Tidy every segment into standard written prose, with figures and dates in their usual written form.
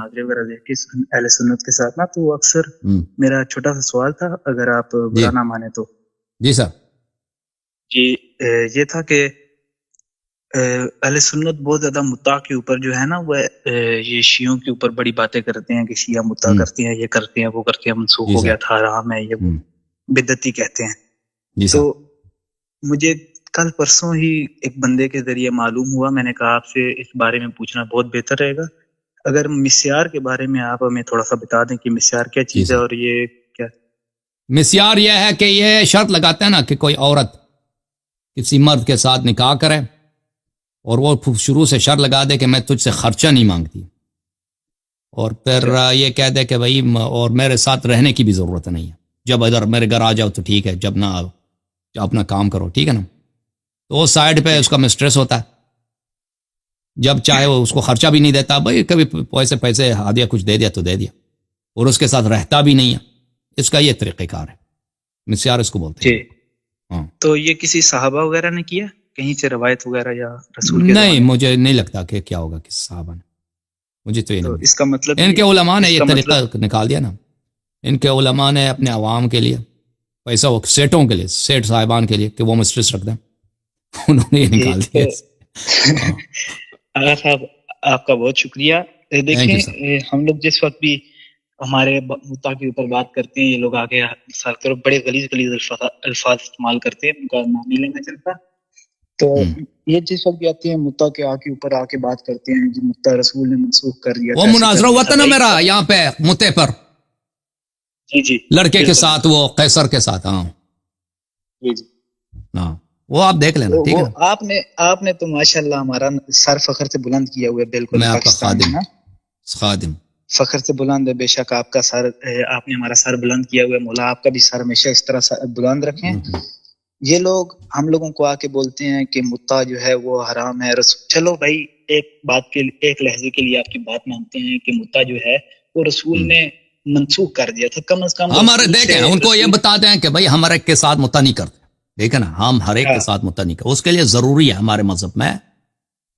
مناظرے وغیرہ دیکھے اہل سنت کے ساتھ نا، تو اکثر میرا چھوٹا سا سوال تھا، اگر آپ برا نہ مانے تو. جی سر. جی یہ تھا کہ اہل سنت بہت زیادہ متع کے اوپر جو ہے نا وہ یہ شیعوں کے اوپر بڑی باتیں کرتے ہیں کہ شیعہ متع کرتے ہیں، یہ کرتے ہیں، وہ کرتے ہیں، منسوخ ہو گیا تھا، حرام ہے، یہ بدعتی کہتے ہیں. تو مجھے کل پرسوں ہی ایک بندے کے ذریعے معلوم ہوا، میں نے کہا آپ سے اس بارے میں پوچھنا بہت بہتر رہے گا. اگر مسیار کے بارے میں آپ ہمیں تھوڑا سا بتا دیں کہ مسیار کیا چیز ہے اور یہ کیا. مسیار یہ ہے کہ یہ شرط لگاتے ہیں نا کہ کوئی عورت کسی مرد کے ساتھ نکاح کرے اور وہ شروع سے شرط لگا دے کہ میں تجھ سے خرچہ نہیں مانگتی، اور پھر یہ کہہ دے کہ بھائی اور میرے ساتھ رہنے کی بھی ضرورت نہیں ہے، جب ادھر میرے گھر آ جاؤ تو ٹھیک ہے، جب نہ آؤ اپنا کام کرو، ٹھیک ہے نا. تو وہ سائڈ پہ اس کا مسٹریس ہوتا ہے، جب چاہے وہ اس کو خرچہ بھی نہیں دیتا، بھائی کبھی پیسے ہادیہ کچھ دے دیا تو دے دیا، اور اس کے ساتھ رہتا بھی نہیں ہے. اس کا یہ طریقہ کار ہے، مسیار اس کو بولتے ہیں. ہاں. تو یہ کسی صحابہ وغیرہ نے کیا کہیں سے روایت وغیرہ یا رسول کے؟ نہیں، مجھے نہیں لگتا کہ کیا ہوگا کس صحابہ نے، مجھے تو یہ نہیں. اس کا مطلب ان کے علماء نے یہ طریقہ نکال دیا نا، ان کے علماء نے اپنے عوام کے لیے پیسہ، سیٹوں کے لیے، سیٹ صاحبان کے لیے کہ وہ مسٹریس رکھ دیں، انہوں نے یہ نکال دیا. آغا صاحب آپ کا بہت شکریہ. دیکھیں ہم لوگ جس وقت بھی ہمارے مدعا کے اوپر بات کرتے ہیں، یہ لوگ آگے سال کرو بڑے غلیظ الفاظ استعمال کرتے ہیں، ان کا نام نہیں لینا چلتا. تو یہ جس وقت بھی آتے ہیں مدعا کے اوپر آ کے بات کرتے ہیں جی مدعا رسول نے منسوخ کر دیا. وہ مناظرہ ہوا تھا نا میرا یہاں پہ متے پر، جی لڑکے کے ساتھ، وہ قیصر کے ساتھ. ہاں جی ہاں، وہ آپ دیکھ لینا، ٹھیک ہے. آپ نے تو ماشاءاللہ ہمارا سر فخر سے بلند کیا ہوا ہے. بالکل، میں آپ کا خادم فخر سے بلند ہے. بے شک آپ کا سر، آپ نے ہمارا سر بلند کیا ہوا ہے. مولا آپ کا بھی سر ہمیشہ اس طرح بلند رکھیں. یہ لوگ ہم لوگوں کو آ کے بولتے ہیں کہ مدعا جو ہے وہ حرام ہے. چلو بھائی، ایک لہجے کے لیے آپ کی بات مانتے ہیں کہ مدعا جو ہے وہ رسول نے منسوخ کر دیا تھا. کم از کم ہمارے دیکھیں ان کو یہ بتاتے ہیں کہ بھائی ہم ہر ایک کے ساتھ مدعا نہیں کرتے، ٹھیک ہے نا، ہم ہر ایک کے ساتھ مدعا نہیں کرتے. اس کے لیے ضروری ہے ہمارے مذہب میں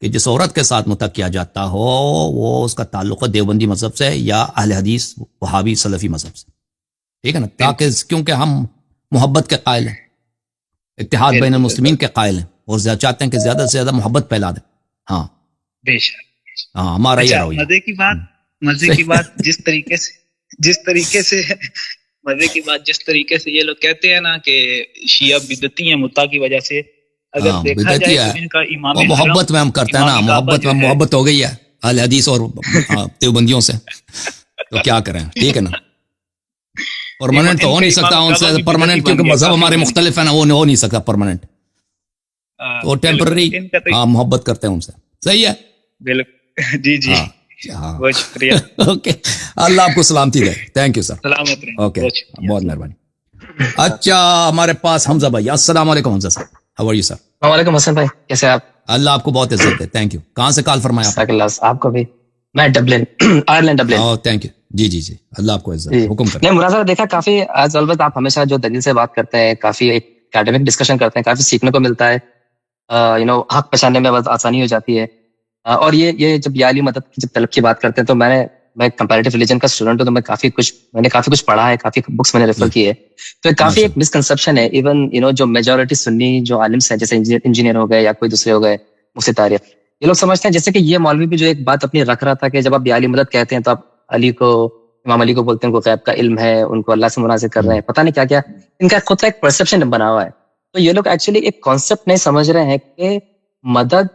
کہ جس عورت کے ساتھ مدعا کیا جاتا ہو وہ اس کا تعلق دیوبندی مذہب سے یا اہل حدیث وہابی سلفی مذہب سے، ٹھیک ہے نا. تاکہ کیونکہ ہم محبت کے قائل ہیں، اتحاد بین المسلمین کے قائل ہیں، اور چاہتے ہیں کہ زیادہ سے زیادہ محبت پھیلا دیں. ہاں بے شک. ہاں، ہمارا یہ رویہ. مزے کی بات جس طریقے سے یہ لوگ کہتے ہیں نا کہ شیعہ بدعتی ہیں مدعا کی وجہ سے، اگر دیکھا جائے تو ان کا امام محبت میں ہم کرتے ہیں نا، محبت میں محبت ہو گئی ہے اہل حدیث اور دیوبندیوں سے، تو کیا کریں، ٹھیک ہے نا. پرماننٹ تو ہو نہیں سکتا ان سے، پرماننٹ کیونکہ مذہب ہمارے مختلف ہیں نا، وہ ہو نہیں سکتا پرماننٹ، تو ٹیمپرری ہاں محبت کرتے ہیں ان سے. صحیح ہے، بالکل. جی ہاں، بہت شکریہ. اوکے، اللہ آپ کو سلامتی دے. Thank you sir. سلامت رہیں. اوکے، بہت مہربانی. اچھا، ہمارے پاس حمزہ بھائی. السلام علیکم حمزہ صاحب، ہاؤ آر یو سر؟ السلام علیکم حسن بھائی، کیسے آپ؟ اللہ آپ کو بہت عزت دے. Thank you. کہاں سے کال فرمایا آپ کو بھی؟ میں Dublin, Ireland Dublin. Thank you. جی اللہ آپ کو عزت. حکم کریں. نہیں، مناظرہ دیکھا کافی، ایز آلویز آپ ہمیشہ جو دلیل سے بات کرتے ہیں، کافی ایک اکیڈمک ڈسکشن کرتے ہیں، کافی سیکھنے کو ملتا ہے. حق پہچاننے میں بہت آسانی ہو جاتی ہے. اور یہ جب یہ عالی مدد کی جب طلب کی بات کرتے ہیں تو میں کمپیریٹیو ریلیجن کا اسٹوڈنٹ ہوں، تو میں نے کافی کچھ پڑھا ہے، کافی بکس میں نے ریفر کی ہے. تو کافی ایک مسکنسپشن ہے، ایون جو میجورٹی سنی جو عالمس ہیں، جیسے انجینئر ہو گئے یا کوئی دوسرے ہو گئے مفتی تاریخ، یہ لوگ سمجھتے ہیں جیسے کہ یہ مولوی بھی جو ایک بات اپنی رکھ رہا تھا کہ جب آپ عالی مدد کہتے ہیں تو آپ امام علی کو بولتے ہیں، ان کو غیب کا علم ہے، ان کو اللہ سے مناظر کر رہے ہیں، پتہ نہیں کیا کیا، ان کا خود کا ایک پرسپشن بنا ہوا ہے. تو یہ لوگ ایکچولی ایک کانسیپٹ نہیں سمجھ رہے ہیں کہ مدد،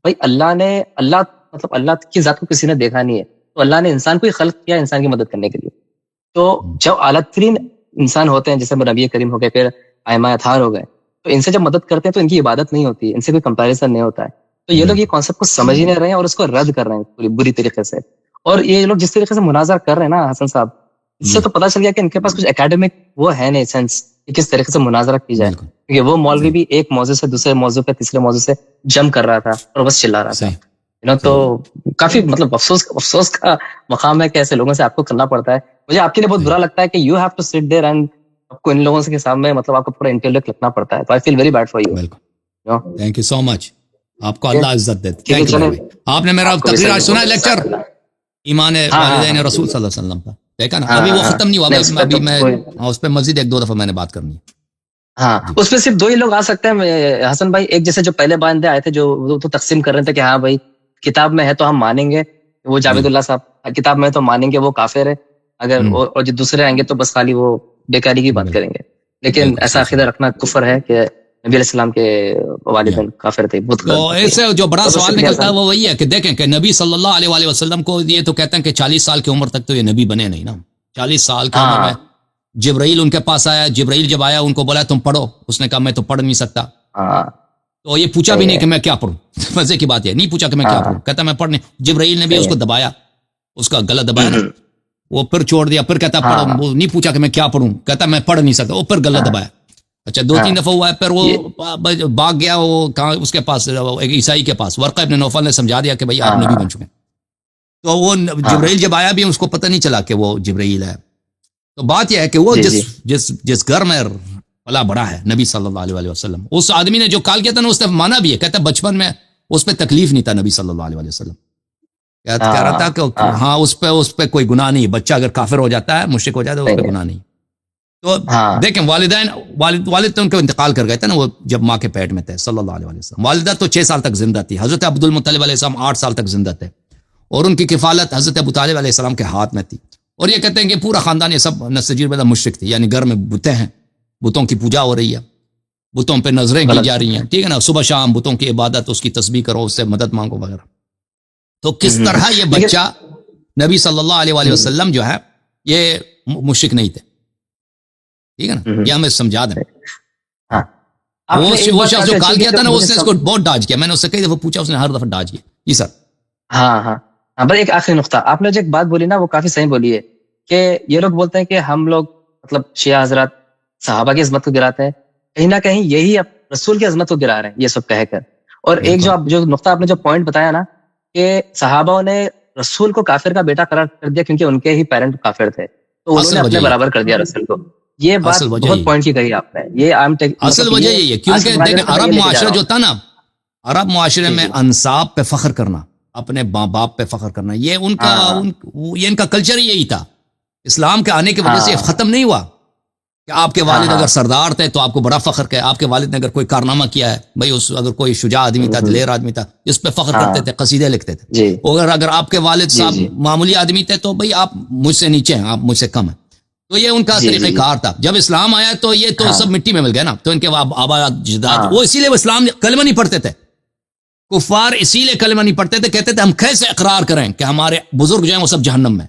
بھائی اللہ کی ذات کو کسی نے دیکھا نہیں ہے، تو اللہ نے انسان کو ہی خلق کیا انسان کی مدد کرنے کے لیے. تو جب اعلیٰ ترین انسان ہوتے ہیں جیسے نبی کریم ہو گئے، پھر ائمہ اطہار ہو گئے، تو ان سے جب مدد کرتے ہیں تو ان کی عبادت نہیں ہوتی، ان سے کوئی کمپیریزن نہیں ہوتا ہے. تو یہ لوگ یہ کانسیپٹ کو سمجھ ہی نہیں رہے ہیں اور اس کو رد کر رہے ہیں پوری بری طریقے سے. اور یہ لوگ جس طریقے سے مناظرہ کر رہے ہیں نا حسن صاحب، اس سے تو پتہ چل گیا کہ ان کے پاس کچھ اکیڈمک وہ ہے نہیں سینس کہ کس طریقے سے مناظرہ کی جائے. کیونکہ وہ مولوی بھی ایک موضوع سے دوسرے موضوع پہ تیسرے موضوع سے جم کر رہا تھا اور بس چلا رہا تھا. تو کافی افسوس کا مقام ہے کہ ایسے لوگوں سے آپ کو کرنا پڑتا ہے. مجھے آپ کے لیے بہت برا لگتا ہے کہ you have to sit there and آپ کو ان لوگوں کے سامنے آپ کو پورا انٹیلیکٹ لکھنا پڑتا ہے. تو I feel very bad for you. Thank you so much. آپ کو اللہ عزت دے. آپ نے میرا تقریر آج سنا ہے، لیکچر ایمان والدین رسول صلی اللہ علیہ وسلم کا، دیکھا نا ابھی وہ ختم نہیں ہوا، ابھی میں اس پہ مزید 1-2 دفعہ میں نے بات کرنی ہے. ہاں اس پہ صرف 2 ہی لوگ آ سکتے ہیں حسن بھائی. ایک جیسے جو پہلے بندے آئے تھے جو وہ تو تقسیم کر رہے تھے کہ ہاں بھائی کتاب میں ہے تو ہم مانیں گے، وہ جاوید اللہ صاحب کتاب میں تو مانیں گے وہ کافر ہے اگر، اور جو دوسرے آئیں گے تو بس خالی وہ بیکاری کی بات کریں گے. لیکن ایسا عقیدہ رکھنا کفر ہے کہ نبی علیہ السلام کے والدین کافر تھے. تو اس سے جو بڑا سوال نکلتا ہے وہ وہی ہے کہ دیکھیں کہ نبی صلی اللہ علیہ وآلہ وسلم کو یہ تو کہتے ہیں کہ 40 سال کی عمر تک تو یہ نبی بنے نہیں نا. 40 سال کی عمر میں جبرائیل ان کے پاس آیا، جبرائیل جب آیا ان کو بولا تم پڑھو، اس نے کہا میں تو پڑھ نہیں سکتا. تو یہ پوچھا بھی نہیں کہ میں کیا پڑھوں، مزے کی بات ہے نہیں پوچھا کہ میں کیا پڑھوں، کہتا میں پڑھنے. جبرائیل نے بھی اس کو دبایا، اس کا گلا دبایا نا، وہ پھر چھوڑ دیا، پھر کہتا پڑھو، وہ نہیں پوچھا کہ میں کیا پڑھوں، کہتا میں پڑھ نہیں سکتا، وہ پھر گلا دبایا. اچھا 2-3 دفعہ ہوا ہے، پھر وہ بھاگ گیا، وہ کہاں اس کے پاس ایک عیسائی کے پاس، ورقہ ابن نوفل نے سمجھا دیا کہ بھائی آپ نبی بن چکے. تو وہ جبرائیل جب آیا بھی اس کو پتہ نہیں چلا کہ وہ جبرائیل ہے. تو بات یہ ہے کہ وہ جس گھر میں پلا بڑا ہے نبی صلی اللہ علیہ وسلم، اس آدمی نے جو کال کیا تھا نا اس نے مانا بھی ہے، کہتا بچپن میں اس پہ تکلیف نہیں تھا نبی صلی اللہ علیہ وسلم، کہہ رہا تھا کہ ہاں اس پہ کوئی گناہ نہیں، بچہ اگر کافر ہو جاتا ہے مشرک ہو جاتا ہے اس پہ گناہ نہیں. تو دیکھیں والد تو ان کو انتقال کر گئے تھے نا، وہ جب ماں کے پیٹ میں تھے صلی اللہ علیہ وسلم. والدہ تو 6 سال تک زندہ تھی. حضرت عبد المطلب علیہ السلام 8 سال تک زندہ تھے، اور ان کی کفالت حضرت ابو طالب علیہ السلام کے ہاتھ میں تھی. اور یہ کہتے ہیں کہ پورا خاندان یہ سب نسجیر بدہ مشرک تھی، یعنی گھر میں بتیں ہیں، بتوں کی پوجا ہو رہی ہے، بتوں پہ نظریں کی جا رہی ہیں، ٹھیک ہے نا، صبح شام بتوں کی عبادت، اس کی تسبیح کرو، اس سے مدد مانگو وغیرہ. تو کس طرح یہ بچہ نبی صلی اللہ علیہ وآلہ وسلم جو ہے یہ مشرک نہیں تھے، ٹھیک ہے نا، یہ ہمیں سمجھا دیں. وہ شخص جو کال کیا تھا نا اس نے اس کو بہت ڈاج کیا، میں نے اس سے کئی دفعہ پوچھا، اس نے ہر دفعہ ڈاج کیا. جی سر. ہاں بھائی ایک آخری نقطہ آپ نے جو ایک بات بولی نا وہ کافی صحیح بولی ہے کہ یہ لوگ بولتے ہیں کہ ہم لوگ مطلب شیعہ حضرات صحابہ کی عظمت کو گراتے ہیں، کہیں نہ کہیں یہی رسول کی عظمت کو گرا رہے ہیں یہ سب کہہ کر. اور ایک جو نقطہ آپ نے جو پوائنٹ بتایا نا کہ صحابہ نے رسول کو کافر کا بیٹا قرار کر دیا کیونکہ ان کے ہی پیرنٹ کافر تھے، تو انہوں نے اپنے برابر کر دیا رسول کو. یہ بات بہت پوائنٹ کی کہی آپ نے. یہ اصل وجہ یہی ہے کیونکہ دیکھیں عرب معاشرہ جو تھا نا، عرب معاشرے میں انساب پہ فخر کرنا، اپنے ماں باپ پہ فخر کرنا، یہ ان کا کلچر یہی تھا. اسلام کے آنے کی وجہ سے ختم نہیں ہوا کہ آپ کے والد اگر سردار تھے تو آپ کو بڑا فخر کہ آپ کے والد نے اگر کوئی کارنامہ کیا ہے، بھائی اگر کوئی شجاع آدمی تھا، دلیر آدمی تھا، اس پہ فخر کرتے تھے، قصیدے لکھتے تھے. اگر آپ کے والد صاحب معمولی آدمی تھے تو بھائی آپ مجھ سے نیچے ہیں، آپ مجھ سے کم ہیں. تو یہ ان کا طریقہ کار تھا. جب اسلام آیا تو یہ تو سب مٹی میں مل گیا نا. تو ان کے آبا اجداد وہ اسی لیے وہ اسلام کلمہ نہیں پڑھتے تھے، کفار اسی لیے کلمہ نہیں پڑھتے تھے، کہتے تھے ہم کیسے اقرار کریں کہ ہمارے بزرگ جو ہیں وہ سب جہنم میں.